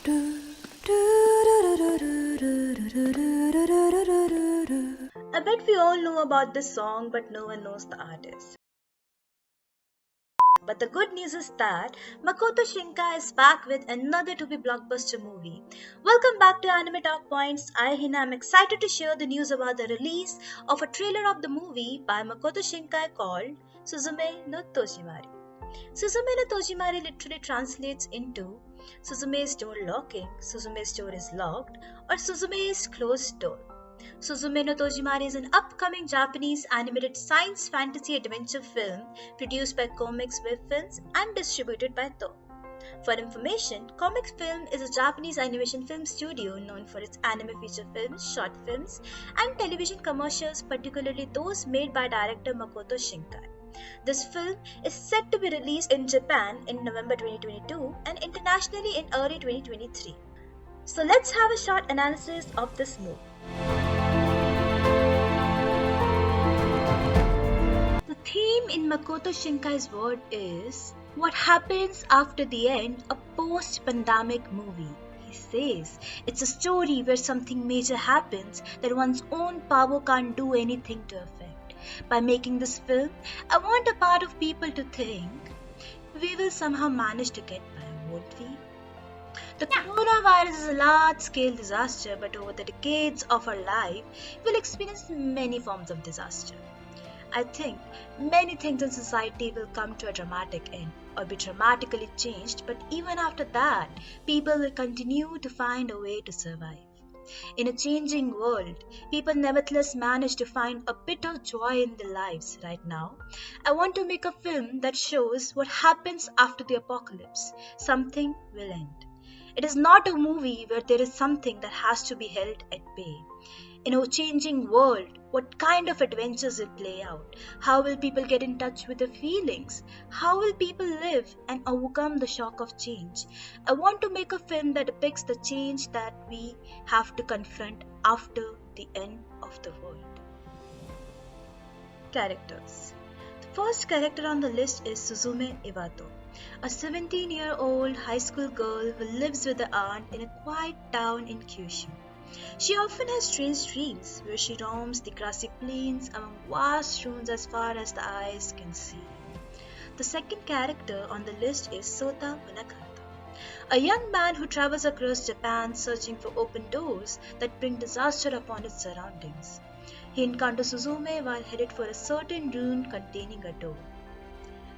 I bet we all know about this song, but no one knows the artist. But the good news is that Makoto Shinkai is back with another to be blockbuster movie. Welcome back to Anime Talk Points. I, Hina, am excited to share the news about the release of a trailer of the movie by Makoto Shinkai called Suzume no Tojimari. Suzume no Tojimari literally translates into Suzume's door locking, Suzume's door is locked, or Suzume's closed door. Suzume no Tojimari is an upcoming Japanese animated science fantasy adventure film produced by Comics Web Films and distributed by Toho. For information, Comics Film is a Japanese animation film studio known for its anime feature films, short films, and television commercials, particularly those made by director Makoto Shinkai. This film is set to be released in Japan in November 2022 and internationally in early 2023. So let's have a short analysis of this movie. The theme in Makoto Shinkai's world is what happens after the end, a post-pandemic movie. He says it's a story where something major happens that one's own power can't do anything to affect. By making this film, I want a part of people to think we will somehow manage to get by, won't we? The coronavirus is a large-scale disaster, but over the decades of our life, we'll experience many forms of disaster. I think many things in society will come to a dramatic end or be dramatically changed, but even after that, people will continue to find a way to survive. In a changing world, people nevertheless manage to find a bit of joy in their lives right now. I want to make a film that shows what happens after the apocalypse. Something will end. It is not a movie where there is something that has to be held at bay. In a changing world, what kind of adventures will play out? How will people get in touch with their feelings? How will people live and overcome the shock of change? I want to make a film that depicts the change that we have to confront after the end of the world. Characters. The first character on the list is Suzume Iwato, a 17-year-old high school girl who lives with her aunt in a quiet town in Kyushu. She often has strange dreams where she roams the grassy plains among vast ruins as far as the eyes can see. The second character on the list is Sota Munakata, a young man who travels across Japan searching for open doors that bring disaster upon its surroundings. He encounters Suzume while headed for a certain ruin containing a door.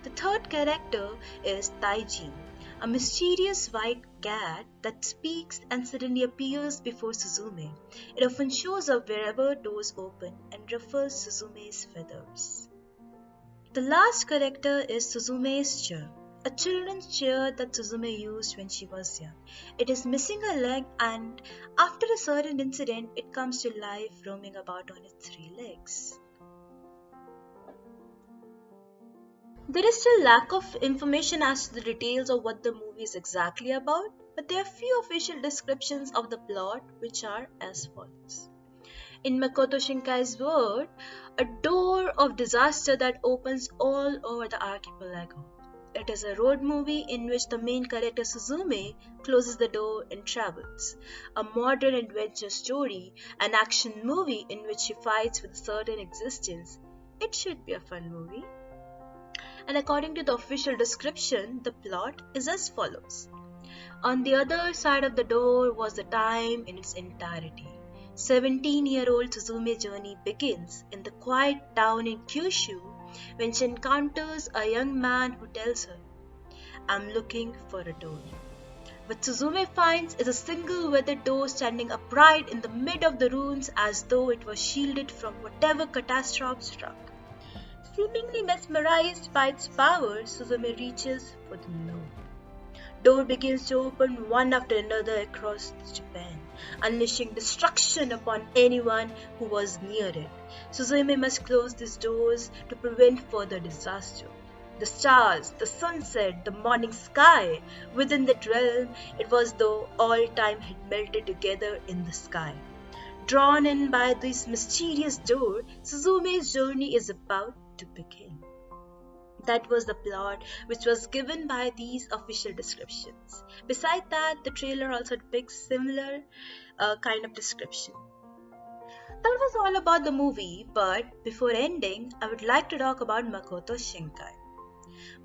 The third character is Taijin, a mysterious white cat that speaks and suddenly appears before Suzume. It often shows up wherever doors open and ruffles Suzume's feathers. The last character is Suzume's chair, a children's chair that Suzume used when she was young. It is missing a leg, and after a certain incident, it comes to life roaming about on its three legs. There is still lack of information as to the details of what the movie is exactly about, but there are few official descriptions of the plot which are as follows. In Makoto Shinkai's word, a door of disaster that opens all over the archipelago. It is a road movie in which the main character Suzume closes the door and travels. A modern adventure story, an action movie in which she fights with a certain existence. It should be a fun movie. And according to the official description, the plot is as follows. On the other side of the door was the time in its entirety. 17-year-old Suzume's journey begins in the quiet town in Kyushu when she encounters a young man who tells her, "I'm looking for a door." What Suzume finds is a single weathered door standing upright in the mid of the ruins as though it was shielded from whatever catastrophe struck. Seemingly mesmerized by its power, Suzume reaches for the door. Door begins to open one after another across Japan, unleashing destruction upon anyone who was near it. Suzume must close these doors to prevent further disaster. The stars, the sunset, the morning sky, within that realm, it was though all time had melted together in the sky. Drawn in by this mysterious door, Suzume's journey is about to begin. That was the plot which was given by these official descriptions. Beside that, the trailer also depicts similar kind of description. That was all about the movie, but before ending, I would like to talk about Makoto Shinkai.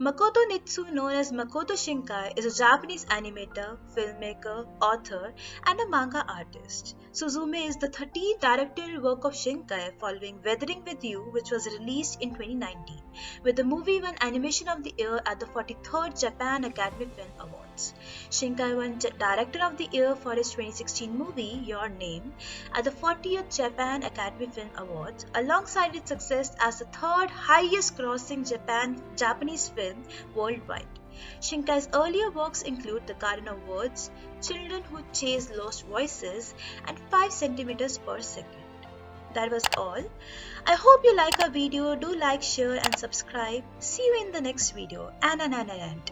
Makoto Nitsu, known as Makoto Shinkai, is a Japanese animator, filmmaker, author, and a manga artist. Suzume is the 13th directorial work of Shinkai following Weathering with You, which was released in 2019, with the movie won Animation of the Year at the 43rd Japan Academy Film Awards. Shinkai won Director of the Year for his 2016 movie, Your Name, at the 40th Japan Academy Film Awards, alongside its success as the third highest grossing Japanese film worldwide. Shinkai's earlier works include The Garden of Words, Children Who Chase Lost Voices, and 5 centimeters per second. That was all. I hope you like our video. Do like, share, and subscribe. See you in the next video. And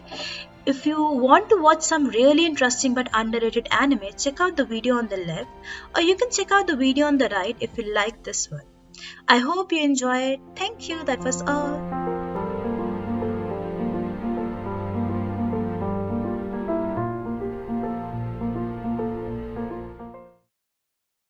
if you want to watch some really interesting but underrated anime, check out the video on the left, or you can check out the video on the right if you like this one. I hope you enjoy it. Thank you. That was all.